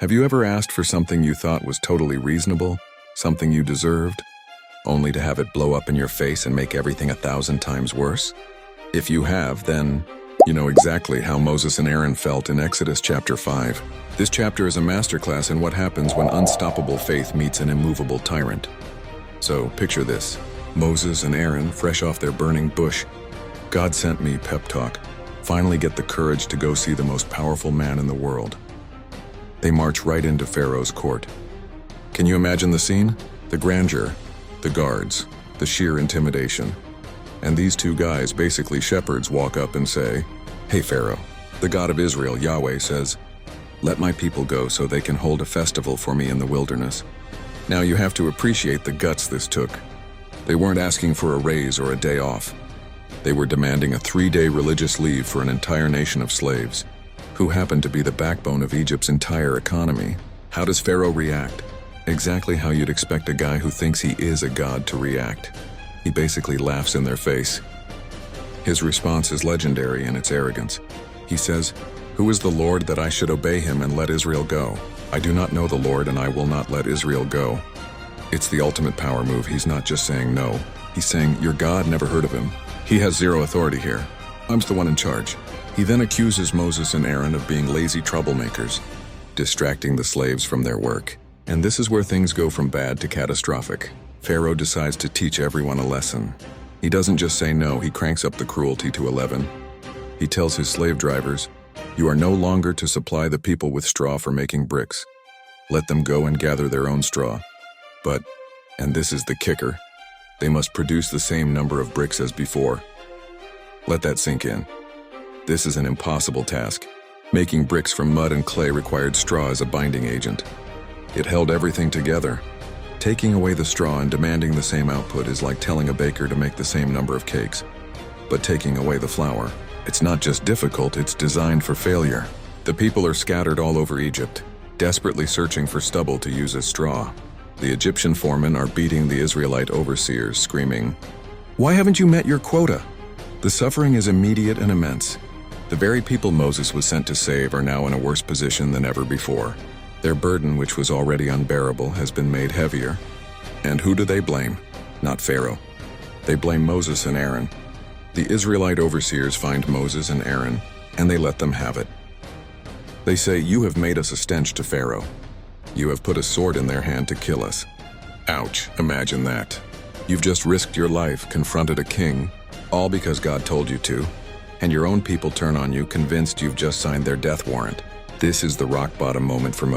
Have you ever asked for something you thought was totally reasonable, something you deserved, only to have it blow up in your face and make everything 1,000 times worse? If you have, then you know exactly how Moses and Aaron felt in Exodus chapter 5. This chapter is a masterclass in what happens when unstoppable faith meets an immovable tyrant. So picture this: Moses and Aaron, fresh off their burning bush. God sent me pep talk. Finally get the courage to go see the most powerful man in the world. They march right into Pharaoh's court. Can you imagine the scene? The grandeur, the guards, the sheer intimidation. And these two guys, basically shepherds, walk up and say, "Hey Pharaoh, the God of Israel, Yahweh, says, let my people go so they can hold a festival for me in the wilderness." Now you have to appreciate the guts this took. They weren't asking for a raise or a day off. They were demanding a 3-day religious leave for an entire nation of slaves, who happened to be the backbone of Egypt's entire economy. How does Pharaoh react? Exactly how you'd expect a guy who thinks he is a god to react. He basically laughs in their face. His response is legendary in its arrogance. He says, "Who is the Lord that I should obey him and let Israel go? I do not know the Lord, and I will not let Israel go." It's the ultimate power move. He's not just saying no. He's saying, "Your God, never heard of him. He has zero authority here. I'm the one in charge." He then accuses Moses and Aaron of being lazy troublemakers, distracting the slaves from their work. And this is where things go from bad to catastrophic. Pharaoh decides to teach everyone a lesson. He doesn't just say no, he cranks up the cruelty to 11. He tells his slave drivers, "You are no longer to supply the people with straw for making bricks. Let them go and gather their own straw. But, and this is the kicker, they must produce the same number of bricks as before." Let that sink in. This is an impossible task. Making bricks from mud and clay required straw as a binding agent. It held everything together. Taking away the straw and demanding the same output is like telling a baker to make the same number of cakes. But taking away the flour, it's not just difficult, it's designed for failure. The people are scattered all over Egypt, desperately searching for stubble to use as straw. The Egyptian foremen are beating the Israelite overseers, screaming, "Why haven't you met your quota?" The suffering is immediate and immense. The very people Moses was sent to save are now in a worse position than ever before. Their burden, which was already unbearable, has been made heavier. And who do they blame? Not Pharaoh. They blame Moses and Aaron. The Israelite overseers find Moses and Aaron, and they let them have it. They say, "You have made us a stench to Pharaoh. You have put a sword in their hand to kill us." Ouch, imagine that. You've just risked your life, confronted a king, all because God told you to, and your own people turn on you, convinced you've just signed their death warrant. This is the rock bottom moment for Moses.